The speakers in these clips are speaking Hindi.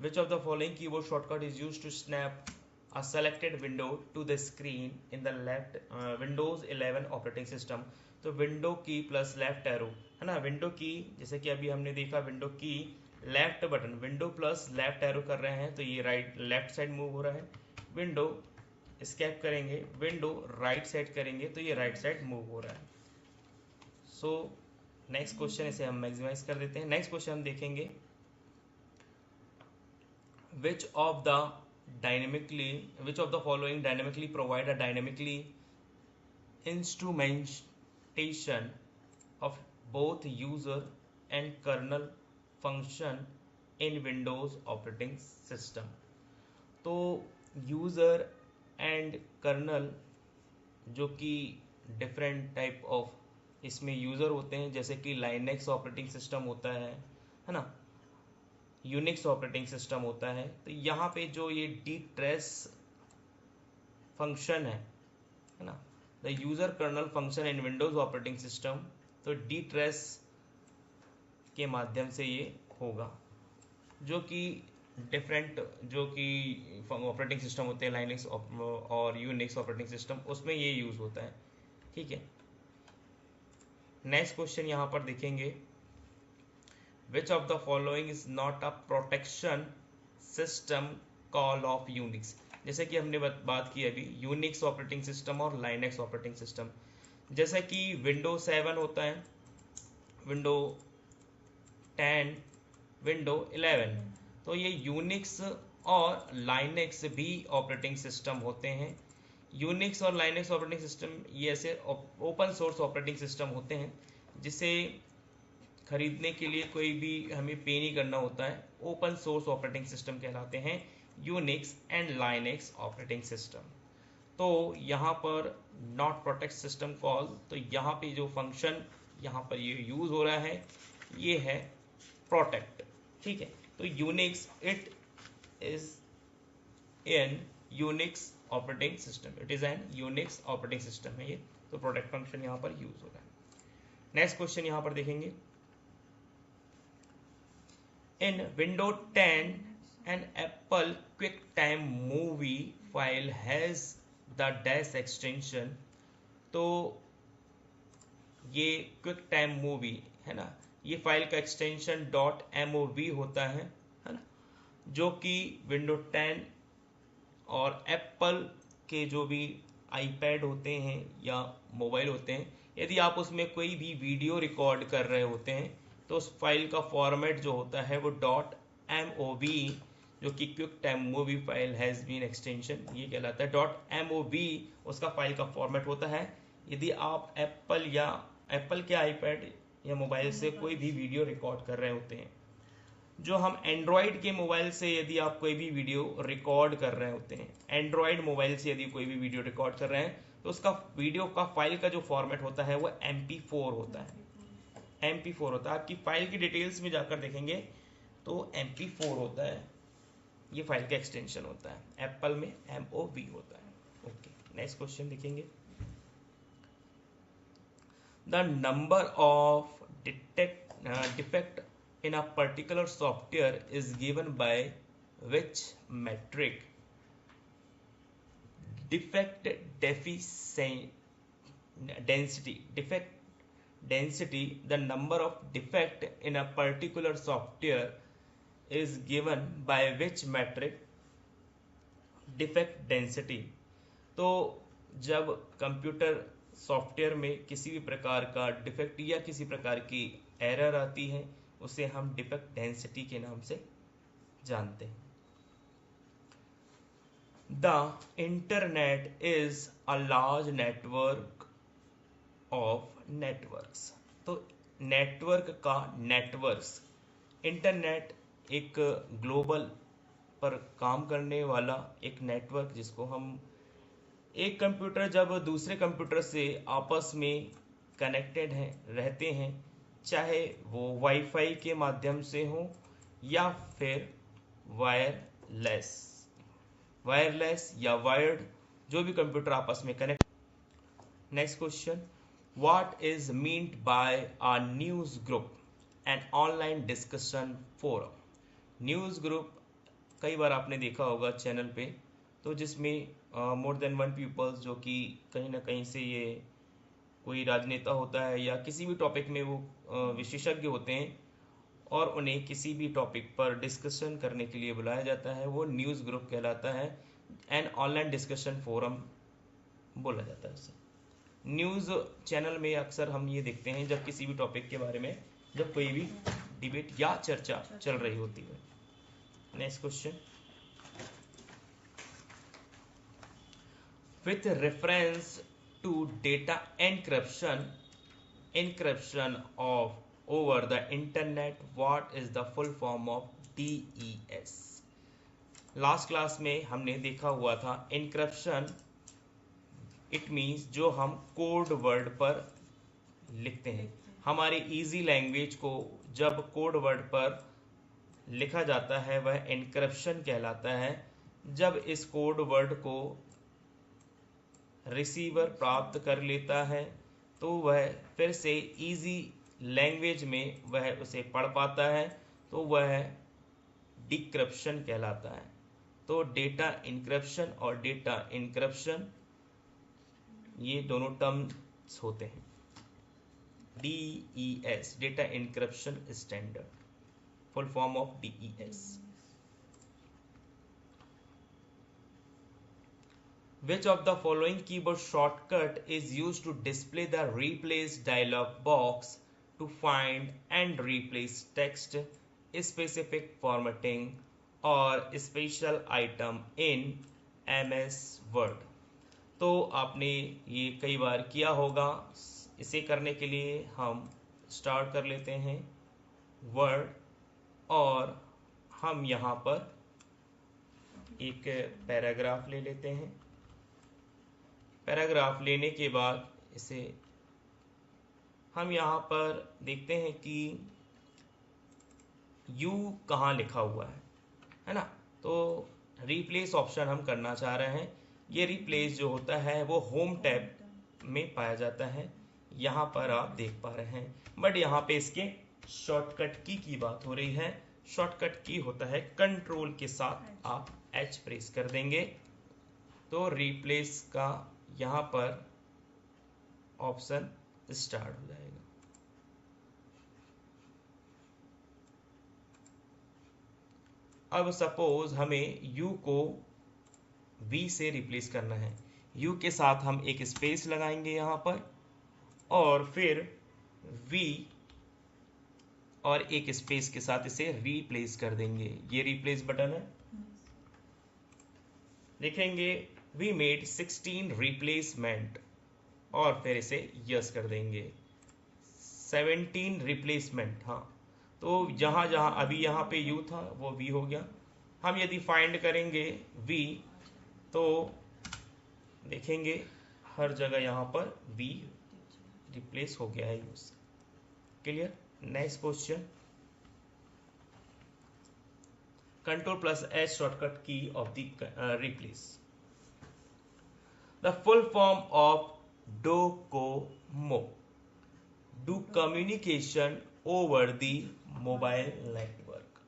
which of the following keyboard shortcut is used to snap a selected window to the screen in the left Windows 11 operating system. तो विंडो की प्लस लेफ्ट एरो है ना, विंडो की जैसे कि अभी हमने देखा विंडो की left button, window plus left arrow कर रहे हैं तो ये राइट लेफ्ट साइड मूव हो रहा है। विंडो स्केप करेंगे, विंडो राइट साइड करेंगे तो ये राइट साइड मूव हो रहा है। सो नेक्स्ट क्वेश्चन, इसे हम मैक्सिमाइज कर देते हैं। नेक्स्ट क्वेश्चन हम देखेंगे, which of the following dynamically provide a dynamically instrumentation of both user and kernel function in Windows operating system। तो यूज़र एंड कर्नल जो कि डिफरेंट टाइप ऑफ इसमें यूज़र होते हैं, जैसे कि लाइनेक्स ऑपरेटिंग सिस्टम होता है ना, यूनिक्स ऑपरेटिंग सिस्टम होता है। तो यहाँ पे जो ये dtrace फंक्शन है ना, the user kernel function in Windows operating system, तो dtrace के माध्यम से ये होगा, जो कि डिफरेंट जो कि ऑपरेटिंग सिस्टम होते हैं लाइनेक्स और यूनिक्स ऑपरेटिंग सिस्टम, उसमें ये यूज़ होता है। ठीक है, नेक्स्ट क्वेश्चन यहाँ पर देखेंगे, which of the following is not a protection system call of Unix. जैसे कि हमने बात की अभी यूनिक्स ऑपरेटिंग सिस्टम और लाइनेक्स ऑपरेटिंग सिस्टम, जैसे कि विंडो 7 होता है, विंडो 10, विंडो 11, तो ये यूनिक्स और लाइनेक्स भी ऑपरेटिंग सिस्टम होते हैं। यूनिक्स और लाइनेक्स ऑपरेटिंग सिस्टम ये ऐसे ओपन सोर्स ऑपरेटिंग सिस्टम होते हैं जिसे खरीदने के लिए कोई भी हमें पे नहीं करना होता है, ओपन सोर्स ऑपरेटिंग सिस्टम कहलाते हैं Unix and Linux operating system. तो यहाँ पर नॉट प्रोटेक्ट सिस्टम कॉल, तो यहाँ पे जो फंक्शन यहाँ पर ये यूज हो रहा है ये है प्रोटेक्ट। ठीक है, तो Unix it is an Unix operating system, it is an Unix operating system है ये, तो प्रोटेक्ट फंक्शन यहाँ पर यूज हो रहा है। नेक्स्ट क्वेश्चन यहाँ पर देखेंगे, in Windows 10 an Apple QuickTime Movie file has the dash extension। तो ये QuickTime Movie है ना, ये फाइल का एक्सटेंशन .mov होता है ना, जो कि Windows 10 और एप्पल के जो भी आईपैड होते हैं या मोबाइल होते हैं, यदि आप उसमें कोई भी वीडियो रिकॉर्ड कर रहे होते हैं तो उस फाइल का फॉर्मेट जो होता है वो .mov, जो कि QuickTime movie file has been extension ये कहलाता है। .mov उसका फाइल का फॉर्मेट होता है। यदि आप एप्पल के आईपैड या मोबाइल से कोई भी वीडियो रिकॉर्ड कर रहे होते हैं, जो हम एंड्रॉयड के मोबाइल से यदि आप कोई भी वीडियो रिकॉर्ड कर रहे होते हैं, एंड्रॉयड मोबाइल से यदि कोई भी वीडियो रिकॉर्ड कर रहे हैं तो उसका वीडियो का फाइल का जो फॉर्मेट होता है वो MP4 होता है, MP4 होता है। आपकी फाइल की डिटेल्स में जाकर देखेंगे तो MP4 होता है, ये फाइल का एक्सटेंशन होता है। एप्पल में MOV होता है। ओके, नेक्स्ट क्वेश्चन देखेंगे, the number of defect in a particular software is given by which metric? Defect density, the number of defect in a particular software is given by which metric? Defect density। तो जब कंप्यूटर सॉफ्टवेयर में किसी भी प्रकार का डिफेक्ट या किसी प्रकार की एरर आती है उसे हम डिफेक्ट डेंसिटी के नाम से जानते हैं। The internet is a large network of networks. तो नेटवर्क का नेटवर्क्स, इंटरनेट एक ग्लोबल पर काम करने वाला एक नेटवर्क जिसको हम, एक कंप्यूटर जब दूसरे कंप्यूटर से आपस में कनेक्टेड हैं रहते हैं, चाहे वो वाईफाई के माध्यम से हो या फिर वायरलेस या वायर्ड, जो भी कंप्यूटर आपस में connect. Next question, what is meant by a news group and online discussion forum. News group कई बार आपने देखा होगा चैनल पे, तो जिसमें मोर देन वन पीपल्स जो कि कहीं ना कहीं से ये कोई राजनेता होता है या किसी भी टॉपिक में वो विशेषज्ञ होते हैं और उन्हें किसी भी टॉपिक पर डिस्कशन करने के लिए बुलाया जाता है, वो न्यूज़ ग्रुप कहलाता है। एंड ऑनलाइन डिस्कशन फोरम बोला जाता है उसे। न्यूज़ चैनल में अक्सर हम ये देखते हैं जब किसी भी टॉपिक के बारे में जब कोई भी डिबेट या चर्चा चल रही होती है। Next question, with reference to data encryption of over the internet, what is the full form of DES? Last class में हमने देखा हुआ था encryption, इट मीन्स जो हम कोड वर्ड पर लिखते हैं, हमारी इजी लैंग्वेज को जब कोड वर्ड पर लिखा जाता है वह एनक्रिप्शन कहलाता है। जब इस कोड वर्ड को रिसीवर प्राप्त कर लेता है तो वह फिर से इजी लैंग्वेज में वह उसे पढ़ पाता है, तो वह डिक्रिप्शन कहलाता है। तो डेटा इंक्रिप्शन और डेटा इंक्रिप्शन ये दोनों टर्म्स होते हैं। DES, data encryption standard, full form of DES। Which of the following keyboard shortcut is used to display the replace dialog box to find and replace text, specific formatting or special item in MS Word? तो आपने ये कई बार किया होगा। इसे करने के लिए हम स्टार्ट कर लेते हैं वर्ड और हम यहाँ पर एक पैराग्राफ ले लेते हैं। पैराग्राफ लेने के बाद इसे हम यहाँ पर देखते हैं कि यू कहाँ लिखा हुआ है ना। तो रिप्लेस ऑप्शन हम करना चाह रहे हैं। ये रिप्लेस जो होता है वो होम टैब में पाया जाता है, यहाँ पर आप देख पा रहे हैं। बट यहाँ पे इसके शॉर्टकट की बात हो रही है। शॉर्टकट की होता है कंट्रोल के साथ आप एच प्रेस कर देंगे तो रिप्लेस का यहाँ पर ऑप्शन स्टार्ट हो जाएगा। अब सपोज हमें यू को वी से रिप्लेस करना है। यू के साथ हम एक स्पेस लगाएंगे यहाँ पर और फिर वी और एक स्पेस के साथ इसे रिप्लेस कर देंगे। ये रिप्लेस बटन है, लिखेंगे वी मेड 16 रिप्लेसमेंट और फिर इसे यस कर देंगे। 17 रिप्लेसमेंट, हाँ। तो जहाँ जहाँ अभी यहाँ पे यू था वो वी हो गया। हम यदि फाइंड करेंगे वी तो देखेंगे हर जगह यहाँ पर वी रिप्लेस हो गया है use. Clear? Next question, Ctrl+S shortcut key of the replace. The full form of DOCOMO, do communication over the mobile network.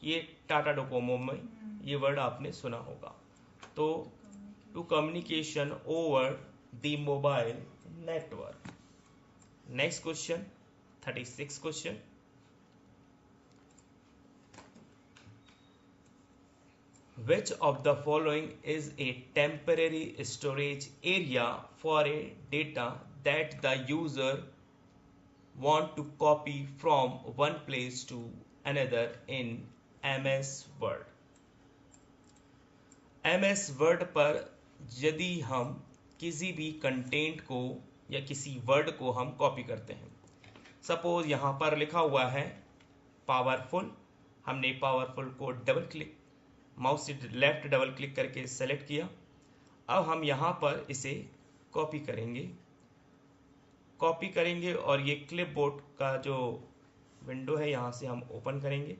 ये टाटा डोकोमो में ये वर्ड आपने सुना होगा। तो to communication over the mobile network. Next question, 36 question, which of the following is a temporary storage area for a data that the user want to copy from one place to another in MS Word? MS Word पर यदि हम किसी भी कंटेंट को या किसी वर्ड को हम कॉपी करते हैं, सपोज यहाँ पर लिखा हुआ है पावरफुल, हमने पावरफुल को डबल क्लिक माउस से लेफ्ट डबल क्लिक करके सेलेक्ट किया। अब हम यहाँ पर इसे कॉपी करेंगे और ये क्लिपबोर्ड का जो विंडो है यहाँ से हम ओपन करेंगे।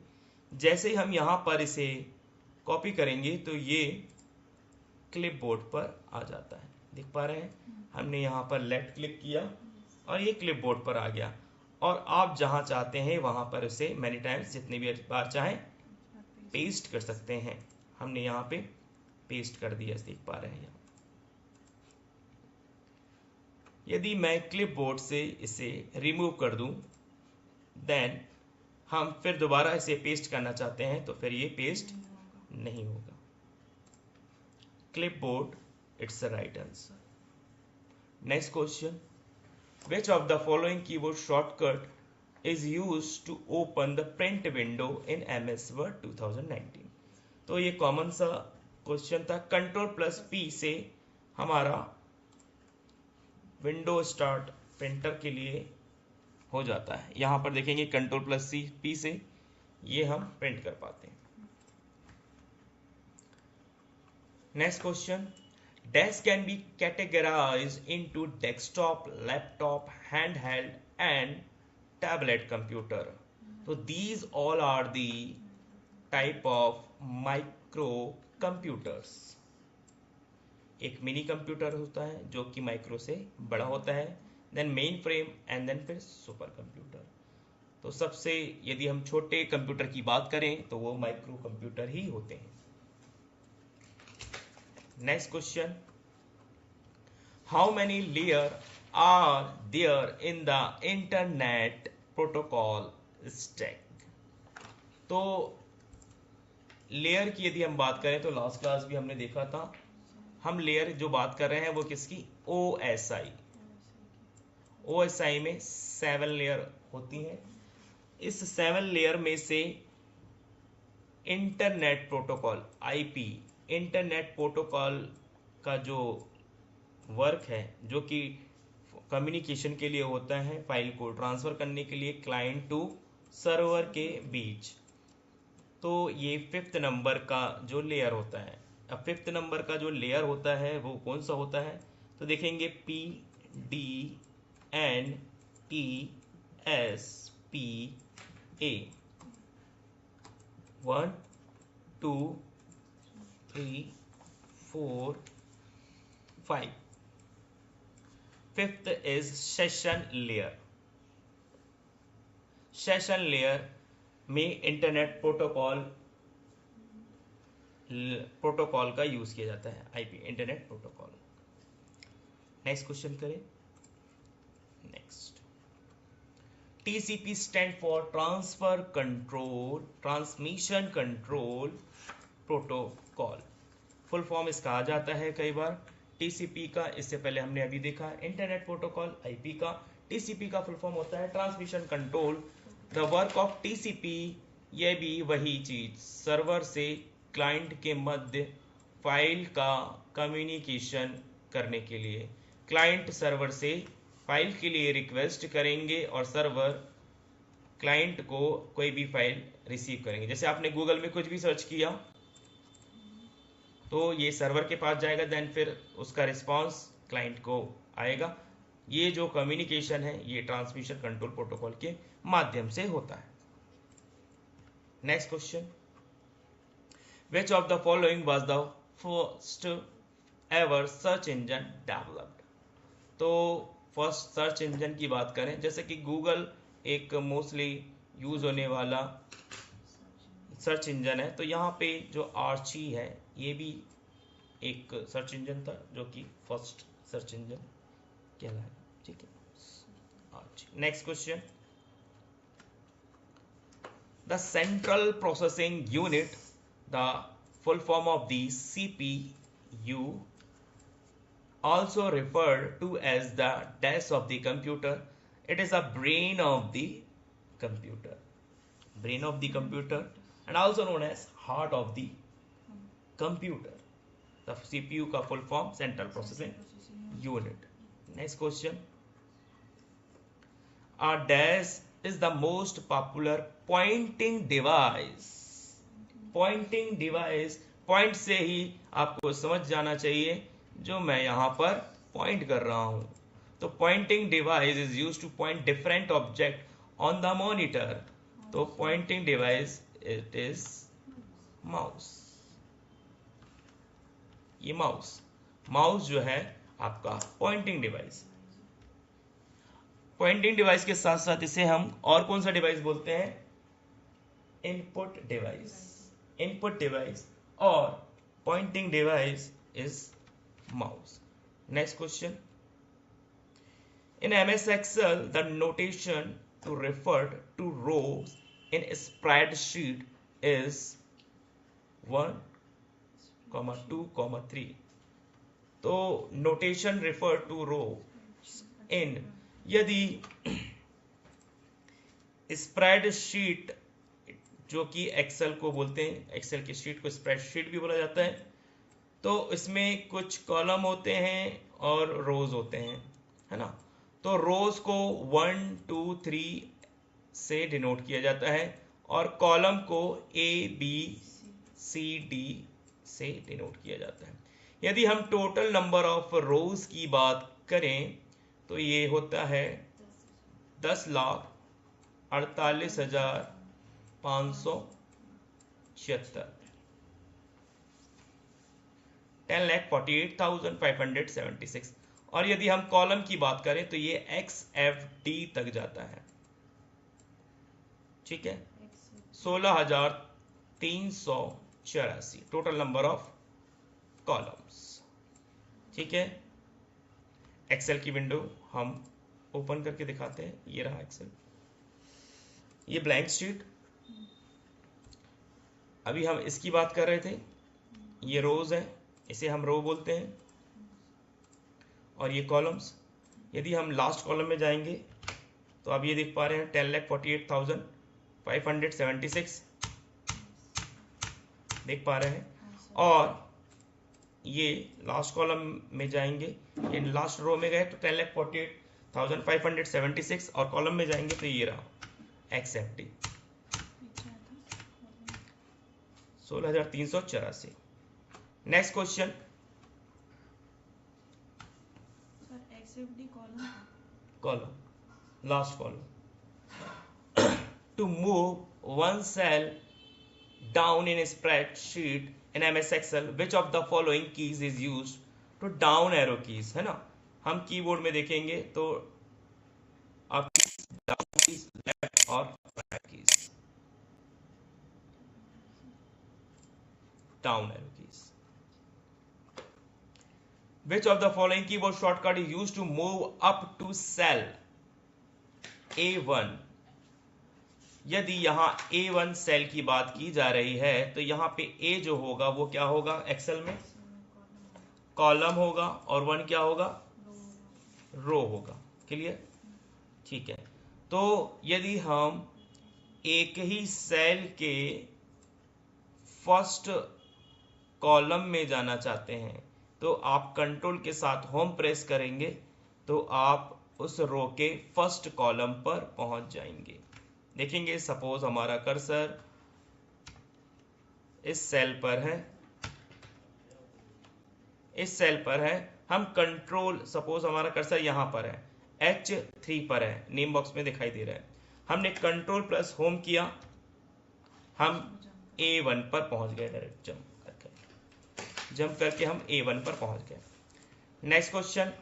जैसे ही हम यहाँ पर इसे कॉपी करेंगे तो ये क्लिपबोर्ड पर आ जाता है, देख पा रहे हैं। हमने यहाँ पर लेफ्ट क्लिक किया और ये क्लिपबोर्ड पर आ गया और आप जहाँ चाहते हैं वहाँ पर उसे मैनी टाइम्स जितनी भी बार चाहें पेस्ट कर सकते हैं। हमने यहाँ पे पेस्ट कर दिया, देख पा रहे हैं। यदि मैं क्लिपबोर्ड से इसे रिमूव कर दूं, देन हम फिर दोबारा इसे पेस्ट करना चाहते हैं तो फिर ये पेस्ट नहीं होगा। Clipboard it's the right answer. Next question, which of the following keyboard shortcut is used to open the print window in MS Word 2019? तो ये कॉमन सा क्वेश्चन था। Ctrl+P से हमारा विंडो स्टार्ट प्रिंटर के लिए हो जाता है। यहाँ पर देखेंगे Ctrl+P से ये हम प्रिंट कर पाते हैं। Next question, Desks can be categorized into desktop, laptop, handheld, and tablet computer. So these all are the type of microcomputers. एक मिनी कंप्यूटर होता है जो कि माइक्रो से बड़ा होता है, then mainframe and then फिर सुपर कंप्यूटर। तो सबसे यदि हम छोटे कंप्यूटर की बात करें तो वो माइक्रो कंप्यूटर ही होते हैं। Next question, how many layers are there in the internet protocol stack? तो लेयर की यदि हम बात करें तो लास्ट क्लास भी हमने देखा था, हम लेयर जो बात कर रहे हैं वो किसकी, OSI। OSI में 7 लेयर होती हैं। इस 7 लेयर में से internet protocol IP, internet protocol का जो वर्क है, जो कि कम्युनिकेशन के लिए होता है, फाइल को ट्रांसफर करने के लिए क्लाइंट टू सर्वर के बीच, तो ये 5th नंबर का जो लेयर होता है। अब 5th नंबर का जो लेयर होता है वो कौन सा होता है, तो देखेंगे PDNTSPA 1 2 3 4 5। 5th is session layer. Session layer में इंटरनेट प्रोटोकॉल का यूज किया जाता है, IP internet protocol. Next question करें। Next, TCP stand for transmission control protocol. Full form इसका आ जाता है कई बार TCP का, इससे पहले हमने अभी देखा इंटरनेट प्रोटोकॉल IP का। TCP का फुल फॉर्म होता है transmission control. The work of TCP, ये भी वही चीज, सर्वर से क्लाइंट के मध्य फाइल का कम्युनिकेशन करने के लिए। क्लाइंट सर्वर से फाइल के लिए रिक्वेस्ट करेंगे और सर्वर क्लाइंट को कोई भी फाइल रिसीव करेंगे। जैसे आपने गूगल में कुछ भी सर्च किया तो ये सर्वर के पास जाएगा, देन फिर उसका रिस्पांस क्लाइंट को आएगा। ये जो कम्युनिकेशन है ये ट्रांसमिशन कंट्रोल प्रोटोकॉल के माध्यम से होता है। Next question, which of the following was the first ever search engine developed? तो फर्स्ट सर्च इंजन की बात करें, जैसे कि गूगल एक मोस्टली यूज होने वाला सर्च इंजन है, तो यहाँ पे जो आर्ची है ये भी एक सर्च इंजन था जो कि फर्स्ट सर्च इंजन कहलाया। ठीक है, आर्ची। Next question, the central processing unit, the full form of the CPU, also referred to as the desk of the computer. It is a brain of the computer, and also known as heart of the computer. The CPU का full form central processing unit. Next question, a desk is the most popular pointing device. Point से ही आपको समझ जाना चाहिए जो मैं यहाँ पर पॉइंट कर रहा हूं। तो pointing device is used to point different object on the monitor. तो pointing device it is mouse. ये माउस जो है आपका पॉइंटिंग डिवाइस। पॉइंटिंग डिवाइस के साथ साथ इसे हम और कौन सा डिवाइस बोलते हैं, input device. input device or pointing device is mouse. Next question. In MS Excel, the notation to refer to rows in a spreadsheet is 1, 2, 3. तो नोटेशन रेफर टू रो इन, यदि स्प्रेडशीट जो कि एक्सेल को बोलते हैं, एक्सेल की शीट को स्प्रेडशीट भी बोला जाता है, तो इसमें कुछ कॉलम होते हैं और रोज होते हैं, है ना। तो रोज को 1, 2, 3 से डिनोट किया जाता है और कॉलम को ABCD से डिनोट किया जाता है। यदि हम टोटल नंबर ऑफ रोज की बात करें तो ये होता है 10,48,576, 10,48,576। और यदि हम कॉलम की बात करें तो ये XFD तक जाता है, ठीक है। 16,384 टोटल नंबर ऑफ कॉलम्स, ठीक है। एक्सेल की विंडो हम ओपन करके दिखाते हैं। ये रहा एक्सेल, ये ब्लैंक शीट। अभी हम इसकी बात कर रहे थे, ये रोज है, इसे हम रो बोलते हैं, और ये कॉलम्स। यदि हम लास्ट कॉलम में जाएंगे तो आप ये देख पा रहे हैं 10,48,576 देख पा रहे हैं। और ये लास्ट कॉलम में जाएंगे, ये लास्ट रो में गए तो 10,48,576, और कॉलम में जाएंगे तो ये रहा XFD 16,384। Next question. Column, last column. To move one cell down in a spreadsheet in MS Excel, which of the following keys is used to down arrow keys, है ना। हम कीबोर्ड में देखेंगे तो आप डाउन कीज, लेफ्ट और right keys, down arrow keys. Which of the following keyboard shortcut is used to move up to cell A1? यदि यहाँ A1 सेल की बात की जा रही है तो यहाँ पे A जो होगा वो क्या होगा, एक्सेल में कॉलम होगा, और 1 क्या होगा, रो होगा। क्लियर, ठीक है। तो यदि हम एक ही सेल के फर्स्ट कॉलम में जाना चाहते हैं तो आप कंट्रोल के साथ होम प्रेस करेंगे तो आप उस रो के फर्स्ट कॉलम पर पहुंच जाएंगे। देखेंगे सपोज हमारा कर्सर इस सेल पर है, इस सेल पर है, हम कंट्रोल, सपोज हमारा कर्सर यहां पर है, H3 पर है, नेम बॉक्स में दिखाई दे रहा है। हमने कंट्रोल प्लस होम किया, हम A1 पर पहुंच गए, डायरेक्ट जंप करके हम A1 पर पहुंच गए। Next question.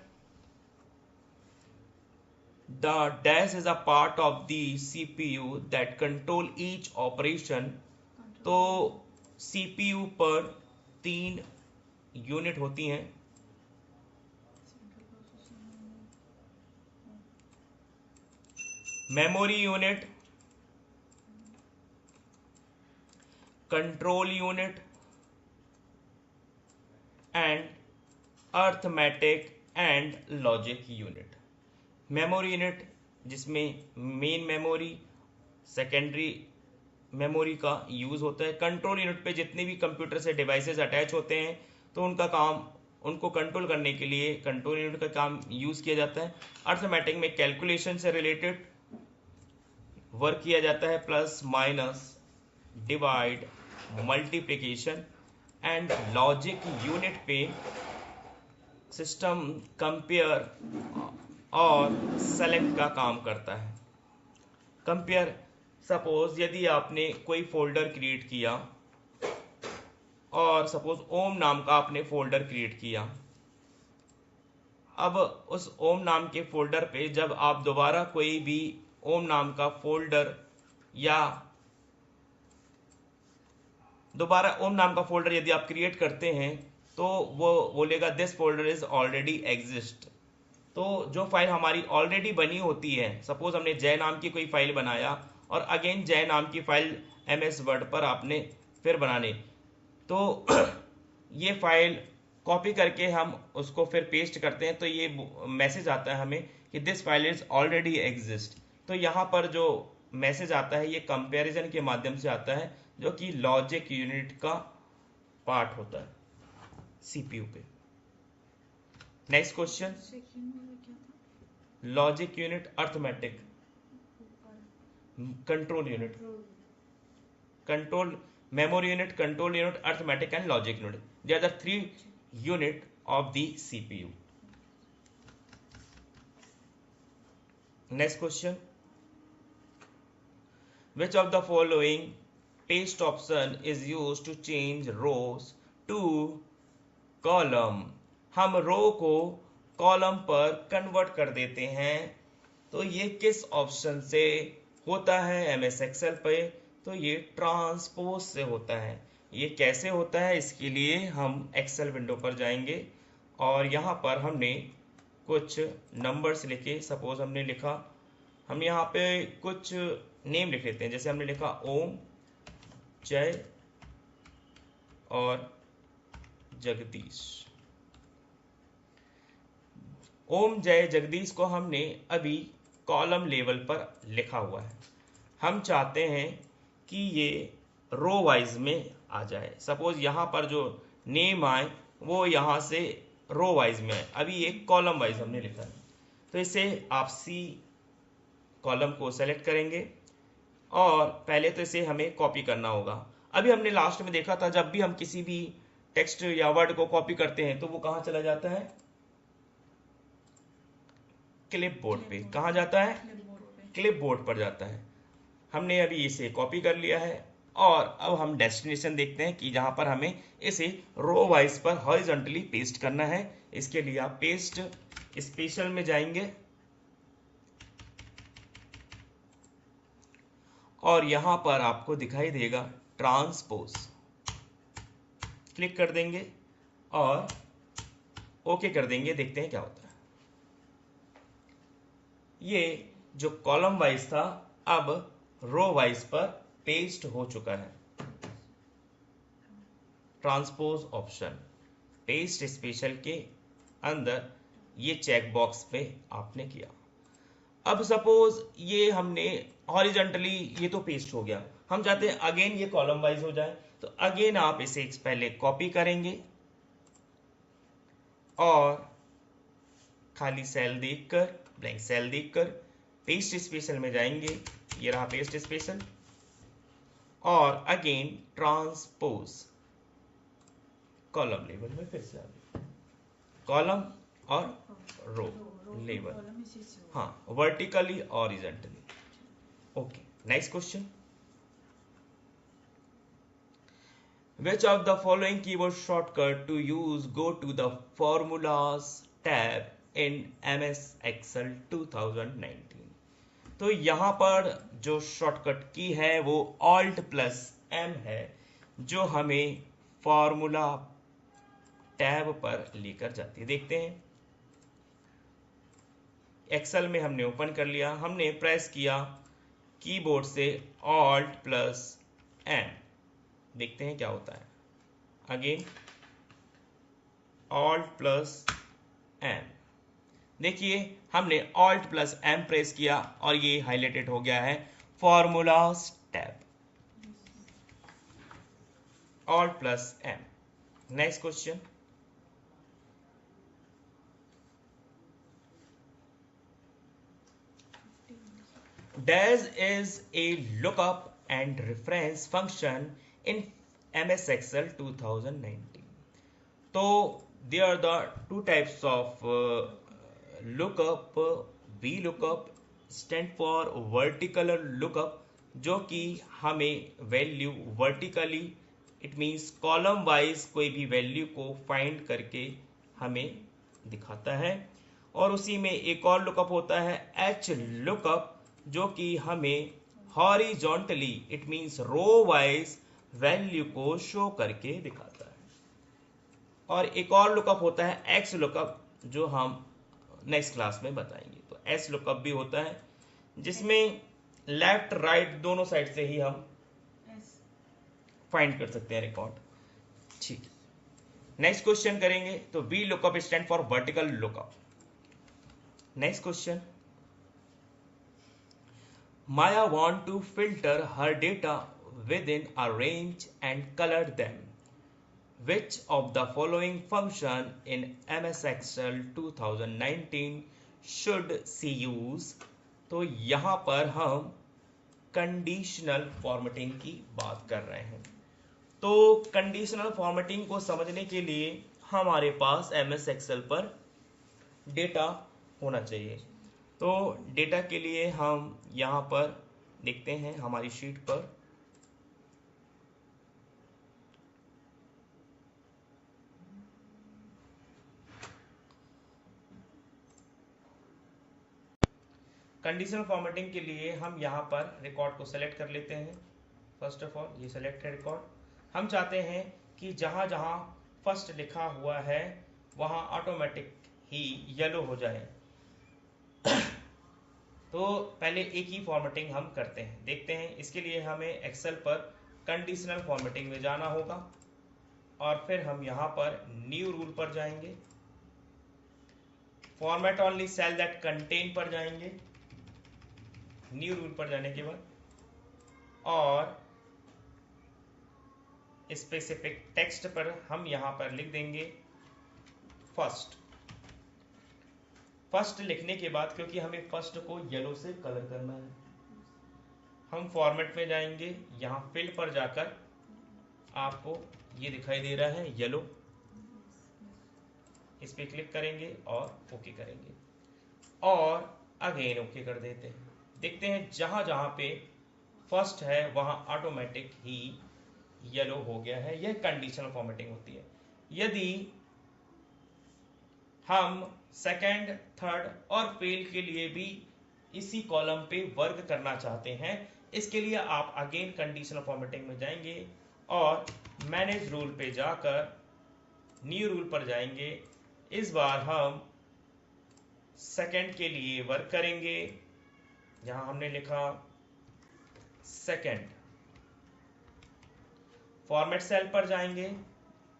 The dash is a part of the CPU that control each operation. तो CPU पर 3 यूनिट होती हैं, memory unit, control unit and arithmetic and logic unit. Memory unit जिसमें मेन मेमोरी, सेकेंडरी मेमोरी का यूज होता है। कंट्रोल यूनिट पे जितने भी कंप्यूटर से डिवाइसेस अटैच होते हैं तो उनका काम, उनको कंट्रोल करने के लिए कंट्रोल यूनिट का काम यूज किया जाता है। अर्थमेटिक में कैलकुलेशन से रिलेटेड वर्क किया जाता है, plus minus, divide, multiplication. And logic unit पे सिस्टम कंपेयर और सेलेक्ट का काम करता है। कंपेयर, सपोज यदि आपने कोई फोल्डर क्रिएट किया और सपोज ओम नाम का आपने फोल्डर क्रिएट किया, अब उस ओम नाम के फोल्डर पे जब आप दोबारा कोई भी ओम नाम का फोल्डर या दोबारा ओम नाम का फोल्डर यदि आप क्रिएट करते हैं तो वो बोलेगा this folder is already exist. तो जो फाइल हमारी ऑलरेडी बनी होती है, सपोज हमने जय नाम की कोई फाइल बनाया और अगेन जय नाम की फाइल MS वर्ड पर आपने फिर बनाने, तो ये फाइल कॉपी करके हम उसको फिर पेस्ट करते हैं तो ये मैसेज आता है हमें कि this file is already exist. तो यहाँ पर जो मैसेज आता है ये कंपैरिजन के माध्यम से आता है, जो कि लॉजिक यूनिट का पार्ट होता है CPU पे। Next question, logic unit, arithmetic, control unit, control memory unit, control unit, arithmetic and logic unit, they are the 3 unit of the CPU। Next question, which of the following paste option is used to change rows to column? हम रो को कॉलम पर कन्वर्ट कर देते हैं, तो ये किस ऑप्शन से होता है MS एक्सेल पे? तो ये ट्रांसपोज से होता है। ये कैसे होता है, इसके लिए हम एक्सेल विंडो पर जाएंगे और यहाँ पर हमने कुछ नंबर्स लिखे, सपोज हमने लिखा, हम यहाँ पे कुछ नेम लिख लेते हैं, जैसे हमने लिखा ओम, जय और जगदीश। ओम, जय, जगदीश को हमने अभी कॉलम लेवल पर लिखा हुआ है। हम चाहते हैं कि ये रो वाइज में आ जाए। सपोज यहाँ पर जो नेम आए वो यहाँ से रो वाइज में आए, अभी ये कॉलम वाइज हमने लिखा है। तो इसे आप C कॉलम को सेलेक्ट करेंगे और पहले तो इसे हमें कॉपी करना होगा। अभी हमने लास्ट में देखा था जब भी हम किसी भी टेक्स्ट या वर्ड को कॉपी करते हैं तो वो कहाँ चला जाता है? क्लिपबोर्ड पे। कहाँ जाता है? क्लिपबोर्ड पर जाता है। हमने अभी इसे कॉपी कर लिया है और अब हम डेस्टिनेशन देखते हैं कि जहां पर हमें इसे रो वाइज पर हॉरिजॉन्टली पेस्ट करना है। इसके लिए आप पेस्ट स्पेशल में जाएंगे और यहां पर आपको दिखाई देगा ट्रांसपोज, क्लिक कर देंगे और ओके कर देंगे। देखते हैं क्या होता है। ये जो कॉलम वाइज था अब रो वाइज पर पेस्ट हो चुका है। ट्रांसपोज ऑप्शन पेस्ट स्पेशल के अंदर ये चेक बॉक्स पे आपने किया। अब सपोज ये हमने हॉरिजॉन्टली ये तो पेस्ट हो गया, हम चाहते हैं अगेन ये कॉलम वाइज हो जाए, तो अगेन आप इसे पहले कॉपी करेंगे और खाली सेल देखकर, ब्लैंक सेल देखकर पेस्ट स्पेशल में जाएंगे। ये रहा पेस्ट स्पेशल और अगेन ट्रांसपोज कॉलम लेवल में फिर से आ गए, कॉलम और रो लेवल, हाँ, वर्टिकली और horizontally. Okay, next question, which of the following keyboard shortcut to use go to the formulas tab in MS Excel 2019? तो यहाँ पर जो शॉर्टकट की है वो Alt+M है, जो हमें फॉर्मूला टैब पर लेकर जाती है। देखते हैं, एक्सेल में हमने ओपन कर लिया, हमने प्रेस किया कीबोर्ड से Alt+M, देखते हैं क्या होता है। अगेन Alt+M, देखिए हमने Alt+M प्रेस किया और ये हाईलाइटेड हो गया है formulas tab. Alt+M। Next question, dash is a lookup and reference function in MS Excel 2019. तो there are the two types of lookup. VLOOKUP stand for vertical lookup, जो कि हमें value vertically, it means column wise कोई भी वैल्यू को फाइंड करके हमें दिखाता है। और उसी में एक और लुकअप होता है HLOOKUP, जो कि हमें horizontally, it means row wise value को शो करके दिखाता है। और एक और लुकअप होता है एक्स लुकअप, जो हम नेक्स्ट क्लास में बताएंगे। तो एस लुकअप भी होता है जिसमें लेफ्ट राइट दोनों साइड से ही हम फाइंड कर सकते हैं रिकॉर्ड। ठीक, नेक्स्ट क्वेश्चन करेंगे। तो V lookup stand for vertical lookup. Next question, Maya want to filter her data within a range and color them. Which of the following function in MS Excel 2019 should she use? तो यहां पर हम कंडीशनल फॉर्मेटिंग की बात कर रहे हैं। तो कंडीशनल फॉर्मेटिंग को समझने के लिए हमारे पास MS Excel पर डेटा होना चाहिए। तो डेटा के लिए हम यहाँ पर देखते हैं हमारी शीट पर। कंडीशनल फॉर्मेटिंग के लिए हम यहाँ पर रिकॉर्ड को सेलेक्ट कर लेते हैं। फर्स्ट ऑफ ऑल ये सेलेक्ट है रिकॉर्ड। हम चाहते हैं कि जहाँ जहाँ फर्स्ट लिखा हुआ है वहाँ ऑटोमेटिक ही येलो हो जाए। तो पहले एक ही फॉर्मेटिंग हम करते हैं, देखते हैं। इसके लिए हमें एक्सेल पर कंडीशनल फॉर्मेटिंग में जाना होगा और फिर हम यहाँ पर न्यू रूल पर जाएंगे, format only cell that contain पर जाएंगे, न्यू रूल पर जाने के बाद और स्पेसिफिक टेक्स्ट पर हम यहाँ पर लिख देंगे फर्स्ट। फर्स्ट लिखने के बाद, क्योंकि हमें फर्स्ट को येलो से कलर करना है, हम फॉर्मेट में जाएंगे, यहाँ फिल पर जाकर आपको ये दिखाई दे रहा है येलो, इस पे क्लिक करेंगे और ओके करेंगे और अगेन ओके कर देते हैं। देखते हैं जहां जहां पे फर्स्ट है वहां ऑटोमेटिक ही येलो हो गया है। यह कंडीशनल फॉर्मेटिंग होती है। यदि हम सेकंड, थर्ड और फेल के लिए भी इसी कॉलम पे वर्क करना चाहते हैं, इसके लिए आप अगेन कंडीशनल फॉर्मेटिंग में जाएंगे और मैनेज रूल पे जाकर न्यू रूल पर जाएंगे। इस बार हम सेकंड के लिए वर्क करेंगे, यहां हमने लिखा सेकंड। फॉर्मेट सेल पर जाएंगे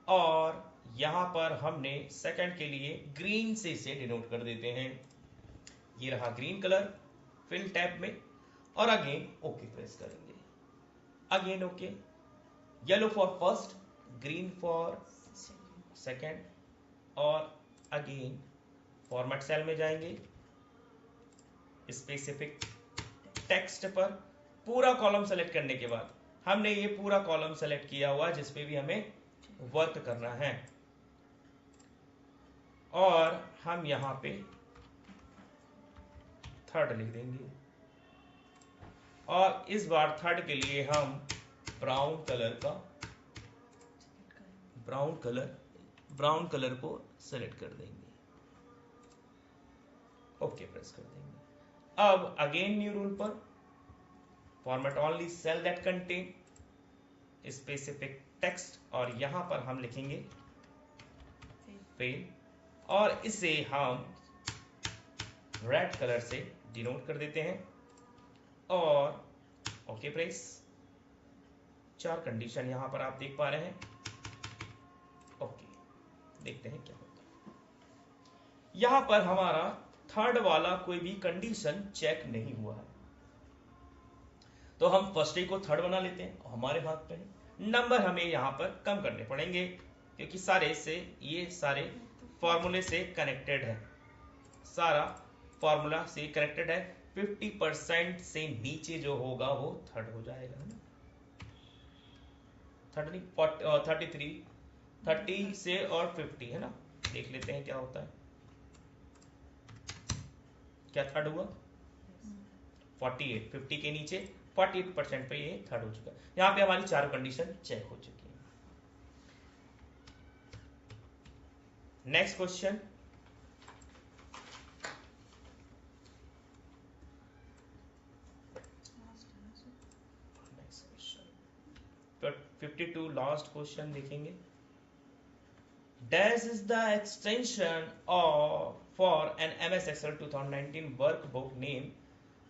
और यहां पर हमने सेकंड के लिए ग्रीन से इसे डिनोट कर देते हैं। ये रहा ग्रीन कलर फिल टैब में और अगेन ओके प्रेस करेंगे, again okay. Yellow for first, green for second और अगेन फॉर्मेट सेल में जाएंगे, स्पेसिफिक टेक्स्ट पर पूरा कॉलम सेलेक्ट करने के बाद हमने ये पूरा कॉलम सेलेक्ट किया हुआ जिसपे भी हमें वर्क करना है और हम यहां पे थर्ड लिख देंगे और इस बार थर्ड के लिए हम ब्राउन कलर को सेलेक्ट कर देंगे, ओके प्रेस कर देंगे। अब अगेन न्यू रूल पर format only cell that contain specific text और यहां पर हम लिखेंगे फेल और इसे हम रेड कलर से डिनोट कर देते हैं और ओके प्रेस। चार कंडीशन यहां पर आप देख पा रहे हैं, ओके। देखते हैं क्या होता है। यहां पर हमारा थर्ड वाला कोई भी कंडीशन चेक नहीं हुआ है, तो हम फर्स्ट को थर्ड बना लेते हैं। हमारे हाथ पे नंबर हमें यहाँ पर कम करने पड़ेंगे क्योंकि सारे से ये सारे फॉर्मूले से कनेक्टेड है, सारा फॉर्मूला से कनेक्टेड है। 50% से नीचे जो होगा वो थर्ड हो जाएगा, 33, 30 से और 50 है ना। देख लेते हैं क्या होता है, क्या थर्ड हुआ 48, 50 के नीचे 48% पे ये थर्ड हो चुका है। यहाँ पे हमारी चार कंडीशन चेक हो चुकी है। नेक्स्ट क्वेश्चन, 52 लास्ट क्वेश्चन देखेंगे। Dash is the extension of for an MS Excel 2019 workbook name।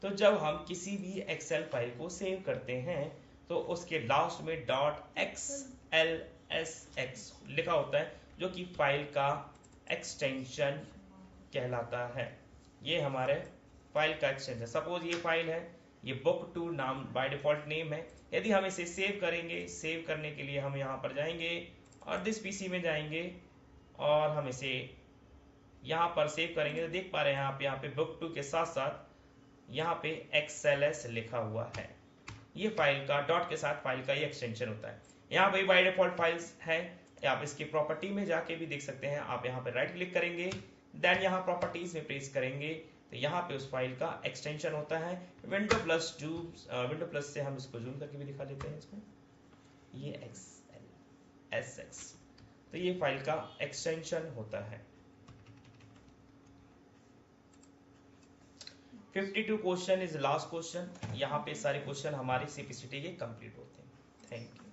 तो जब हम किसी भी एक्सेल फाइल को सेव करते हैं तो उसके लास्ट में .xlsx लिखा होता है, जो कि फाइल का एक्सटेंशन कहलाता है। ये हमारे फाइल का एक्सटेंशन। सपोज ये फाइल है, ये बुक 2 नाम बाय डिफॉल्ट नेम है। यदि हम इसे सेव करेंगे, सेव करने के लिए हम यहाँ पर जाएंगे और दिस पीसी में जाएंगे और हम इसे यहाँ पर सेव करेंगे, तो देख पा रहे हैं आप यहाँ पे बुक 2 के साथ साथ यहाँ पे XLS लिखा हुआ है। ये फाइल का डॉट के साथ फाइल का ये एक्सटेंशन होता है। यहाँ पे बाय डिफॉल्ट फाइल्स है, आप इसकी प्रॉपर्टी में जाके भी देख सकते हैं। आप यहाँ पे राइट क्लिक करेंगे, देन यहाँ प्रॉपर्टीज में प्रेस करेंगे तो यहाँ पे उस फाइल का एक्सटेंशन होता है। विंडो प्लस से हम इसको जूम करके भी दिखा लेते हैं इसको, ये XLSX, तो ये फाइल का एक्सटेंशन होता है। 52 क्वेश्चन इज लास्ट क्वेश्चन। यहाँ पे सारे क्वेश्चन हमारे CPCT के कंप्लीट होते हैं। Thank you.